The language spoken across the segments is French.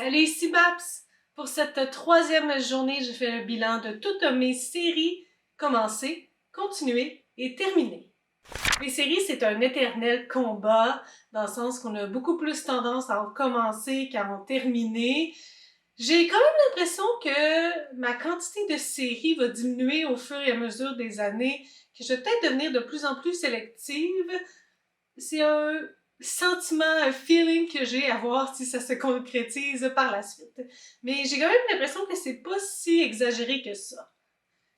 Salut, ici Babs! Pour cette troisième journée, je fais le bilan de toutes mes séries commencées, continuées et terminées. Les séries, c'est un éternel combat, dans le sens qu'on a beaucoup plus tendance à en commencer qu'à en terminer. J'ai quand même l'impression que ma quantité de séries va diminuer au fur et à mesure des années, que je vais peut-être devenir de plus en plus sélective. C'est un sentiment, un feeling que j'ai à voir si ça se concrétise par la suite. Mais j'ai quand même l'impression que c'est pas si exagéré que ça.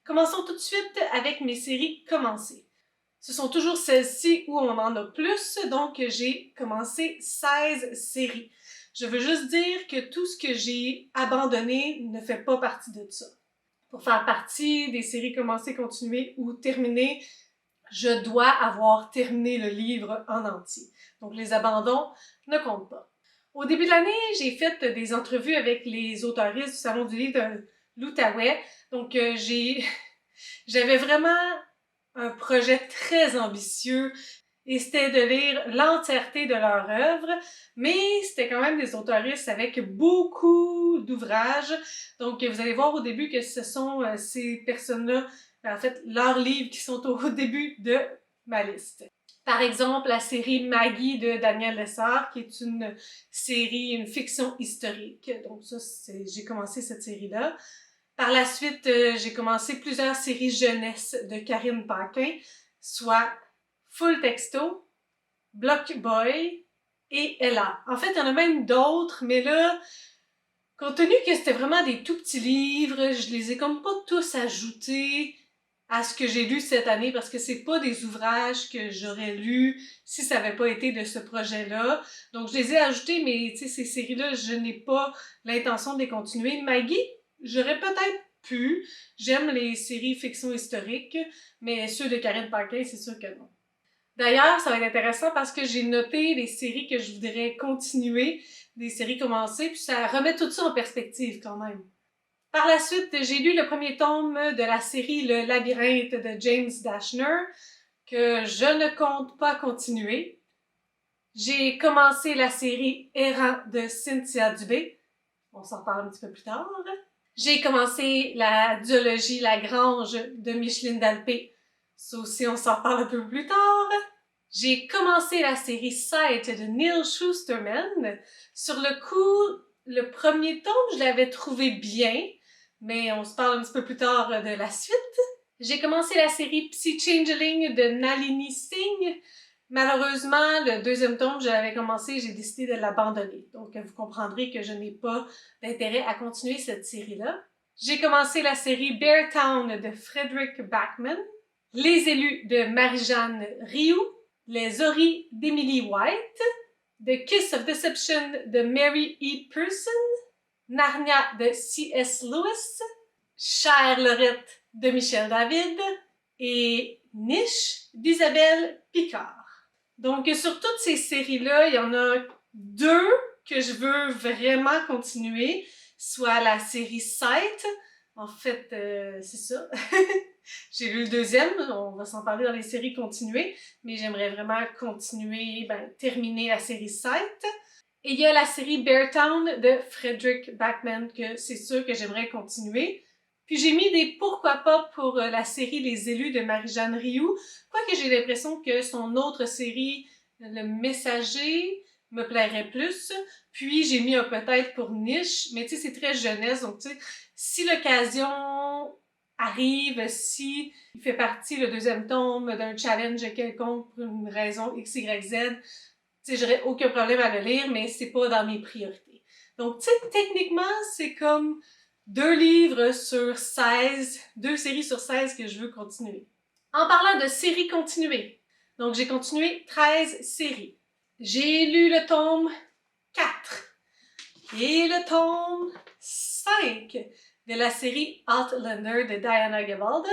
Commençons tout de suite avec mes séries commencées. Ce sont toujours celles-ci où on en a plus, donc j'ai commencé 16 séries. Je veux juste dire que tout ce que j'ai abandonné ne fait pas partie de ça. Pour faire partie des séries commencées, continuées ou terminées, je dois avoir terminé le livre en entier. Donc les abandons ne comptent pas. Au début de l'année, j'ai fait des entrevues avec les auteuristes du Salon du livre de l'Outaouais. Donc j'avais vraiment un projet très ambitieux et c'était de lire l'entièreté de leur œuvre, mais c'était quand même des auteuristes avec beaucoup d'ouvrages. Donc vous allez voir au début que ce sont ces personnes-là, en fait, leurs livres qui sont au début de ma liste. Par exemple, la série Maggie de Daniel Lessard, qui est une série, une fiction historique. Donc ça, j'ai commencé cette série-là. Par la suite, j'ai commencé plusieurs séries jeunesse de Karine Paquin, soit Full Texto, Block Boy et Ella. En fait, il y en a même d'autres, mais là, compte tenu que c'était vraiment des tout petits livres, je les ai comme pas tous ajoutés à ce que j'ai lu cette année parce que c'est pas des ouvrages que j'aurais lus si ça avait pas été de ce projet-là. Donc je les ai ajoutés, mais tu sais, ces séries-là, je n'ai pas l'intention de les continuer. Maggie, j'aurais peut-être pu. J'aime les séries fiction historique, mais ceux de Karine Paquin, c'est sûr que non. D'ailleurs, ça va être intéressant parce que j'ai noté les séries que je voudrais continuer, des séries commencées, puis ça remet tout ça en perspective quand même. Par la suite, j'ai lu le premier tome de la série Le Labyrinthe de James Dashner, que je ne compte pas continuer. J'ai commencé la série Errant de Cynthia Dubé. On s'en reparle un petit peu plus tard. J'ai commencé la duologie La Grange de Micheline Dalpé. Ça aussi, on s'en reparle un peu plus tard. J'ai commencé la série Sight de Neil Shusterman. Sur le coup, le premier tome, je l'avais trouvé bien, mais on se parle un petit peu plus tard de la suite. J'ai commencé la série Psy Changeling de Nalini Singh. Malheureusement, le deuxième tome, je l'avais commencé, j'ai décidé de l'abandonner. Donc, vous comprendrez que je n'ai pas d'intérêt à continuer cette série-là. J'ai commencé la série Bear Town de Frederick Backman, Les élus de Marie-Jeanne Rioux, Les oris d'Emily White, The Kiss of Deception de Mary E. Pearson, Narnia de C.S. Lewis, Chère Lorette de Michel David et Niche d'Isabelle Picard. Donc, sur toutes ces séries-là, il y en a deux que je veux vraiment continuer, soit la série Sight. En fait, c'est ça. J'ai lu le deuxième, on va s'en parler dans les séries continuées, mais j'aimerais vraiment continuer, terminer la série Sight. Et il y a la série Bear Town de Frederick Backman, que c'est sûr que j'aimerais continuer. Puis j'ai mis des pourquoi pas pour la série Les élus de Marie-Jeanne Rioux, quoique j'ai l'impression que son autre série, Le Messager, me plairait plus. Puis j'ai mis un peut-être pour Niche, mais tu sais, c'est très jeunesse, donc tu sais, si l'occasion arrive, si il fait partie, le deuxième tome, d'un challenge quelconque pour une raison X, Y, Z, tu sais, j'aurais aucun problème à le lire, mais c'est pas dans mes priorités. Donc, tu sais, techniquement, c'est comme 2 livres sur 16, 2 séries sur 16 que je veux continuer. En parlant de séries continuées, donc j'ai continué 13 séries. J'ai lu le tome 4 et le tome 5 de la série Outlander de Diana Gabaldon.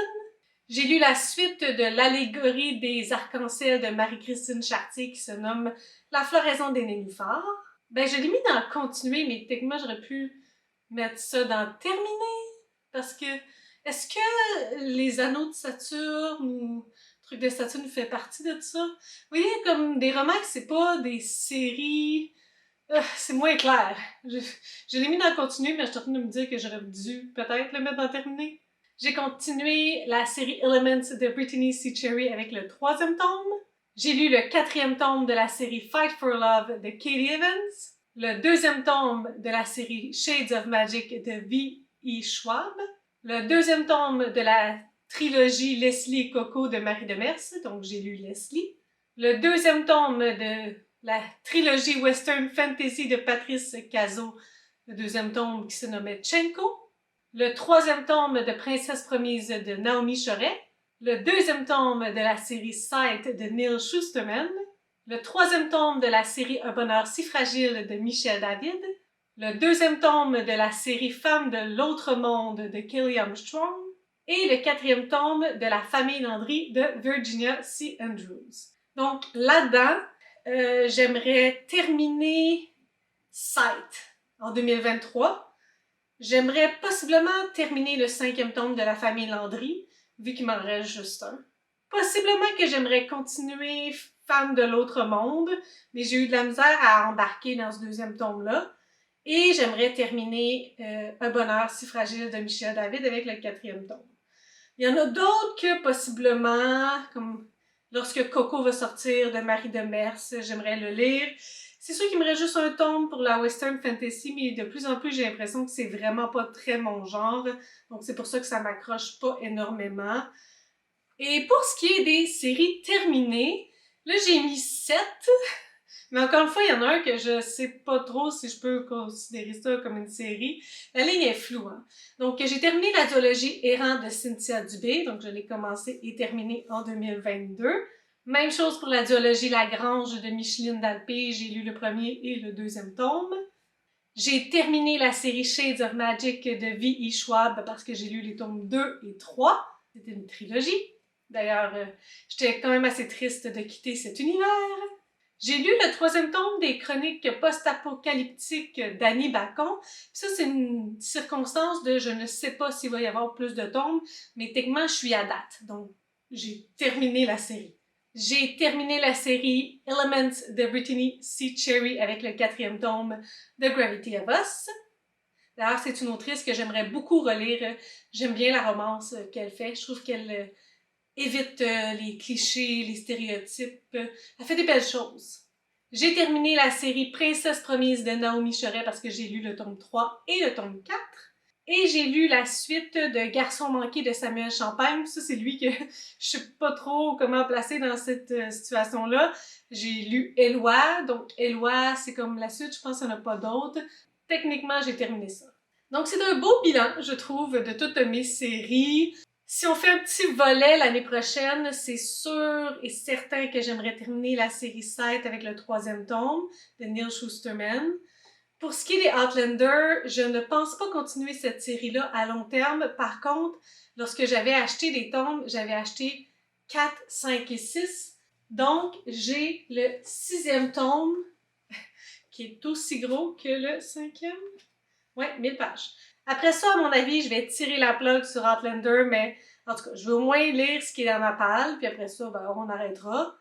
J'ai lu la suite de l'allégorie des arcs-en-ciel de Marie-Christine Chartier qui se nomme La floraison des nénuphars. Je l'ai mis dans continuer, mais techniquement j'aurais pu mettre ça dans terminer. Parce que, est-ce que les anneaux de Saturne ou trucs de Saturne fait partie de ça? Vous voyez, comme des romans, c'est pas des séries c'est moins clair. Je l'ai mis dans le continu, mais je suis en train de me dire que j'aurais dû peut-être le mettre dans terminé. J'ai continué la série Elements de Brittany C. Cherry avec le 3e tome. J'ai lu le 4e tome de la série Fight for Love de Katie Evans. Le 2e tome de la série Shades of Magic de V.E. Schwab. Le 2e tome de la trilogie Leslie et Coco de Marie Demers, donc j'ai lu Leslie. Le 2e tome de la trilogie Western Fantasy de Patrice Cazot, le 2e tome qui se nommait Tchenko. Le 3e tome de Princesse Promise de Naomi Choret. Le 2e tome de la série Sight de Neil Shusterman. Le 3e tome de la série Un bonheur si fragile de Michel David. Le 2e tome de la série Femmes de l'autre monde de Kelly Armstrong. Et le 4e tome de La famille Landry de Virginia C. Andrews. Donc là-dedans, j'aimerais terminer Sight en 2023. J'aimerais possiblement terminer le 5e tome de La famille Landry, vu qu'il m'en reste juste un. Possiblement que j'aimerais continuer Femme de l'autre monde, mais j'ai eu de la misère à embarquer dans ce 2e tome-là. Et j'aimerais terminer Un bonheur si fragile de Michel David avec le 4e tome. Il y en a d'autres que possiblement, comme lorsque Coco va sortir de Marie Demers, j'aimerais le lire. C'est sûr qu'il me reste juste un tome pour la Western Fantasy, mais de plus en plus, j'ai l'impression que c'est vraiment pas très mon genre. Donc c'est pour ça que ça m'accroche pas énormément. Et pour ce qui est des séries terminées, là j'ai mis 7. Mais encore une fois, il y en a un que je sais pas trop si je peux considérer ça comme une série. La ligne est floue, hein. Donc, j'ai terminé la duologie Errant de Cynthia Dubé. Donc, je l'ai commencé et terminé en 2022. Même chose pour la duologie La Grange de Micheline Dalpé. J'ai lu le 1er et le 2e tome. J'ai terminé la série Shades of Magic de V.E. Schwab parce que j'ai lu les tomes 2 et 3. C'était une trilogie. D'ailleurs, j'étais quand même assez triste de quitter cet univers. J'ai lu le 3e tome des chroniques post-apocalyptiques d'Annie Bacon. Ça, c'est une circonstance de je ne sais pas s'il va y avoir plus de tomes, mais techniquement, je suis à date. Donc, j'ai terminé la série. J'ai terminé la série Elements de Brittany C. Cherry avec le 4e tome de Gravity of Us. D'ailleurs, c'est une autrice que j'aimerais beaucoup relire. J'aime bien la romance qu'elle fait. Je trouve qu'elle évite les clichés, les stéréotypes. Elle fait des belles choses. J'ai terminé la série Princesse Promise de Naomi Choret parce que j'ai lu le tome 3 et le tome 4. Et j'ai lu la suite de Garçon manqué de Samuel Champagne. Ça, c'est lui que je sais pas trop comment placer dans cette situation-là. J'ai lu Éloi. Donc, Éloi, c'est comme la suite. Je pense qu'il n'y en a pas d'autres. Techniquement, j'ai terminé ça. Donc, c'est un beau bilan, je trouve, de toutes mes séries. Si on fait un petit volet l'année prochaine, c'est sûr et certain que j'aimerais terminer la série Sight avec le 3e tome de Neil Shusterman. Pour ce qui est des Outlander, je ne pense pas continuer cette série-là à long terme. Par contre, lorsque j'avais acheté des tomes, j'avais acheté 4, 5 et 6. Donc, j'ai le 6e tome, qui est aussi gros que le 5e. Ouais, 1000 pages. Après ça, à mon avis, je vais tirer la plug sur Outlander, mais en tout cas, je vais au moins lire ce qui est dans ma palle, puis après ça, ben, on arrêtera.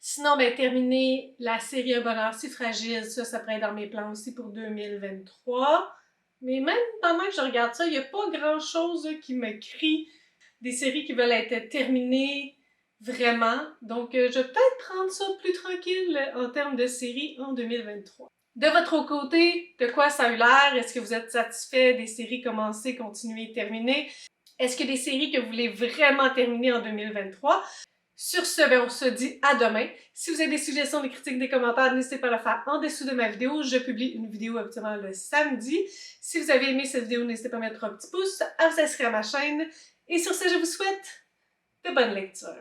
Sinon, ben, terminer la série Un bonheur si fragile, ça pourrait être dans mes plans aussi pour 2023. Mais même pendant que je regarde ça, il n'y a pas grand-chose qui me crie des séries qui veulent être terminées vraiment. Donc, je vais peut-être prendre ça plus tranquille en termes de séries en 2023. De votre côté, de quoi ça a eu l'air? Est-ce que vous êtes satisfait des séries commencées, continuées, terminées? Est-ce qu'il y a des séries que vous voulez vraiment terminer en 2023? Sur ce, ben on se dit à demain. Si vous avez des suggestions, des critiques, des commentaires, n'hésitez pas à le faire en dessous de ma vidéo. Je publie une vidéo habituellement le samedi. Si vous avez aimé cette vidéo, n'hésitez pas à mettre un petit pouce, à vous inscrire à ma chaîne. Et sur ce, je vous souhaite de bonnes lectures.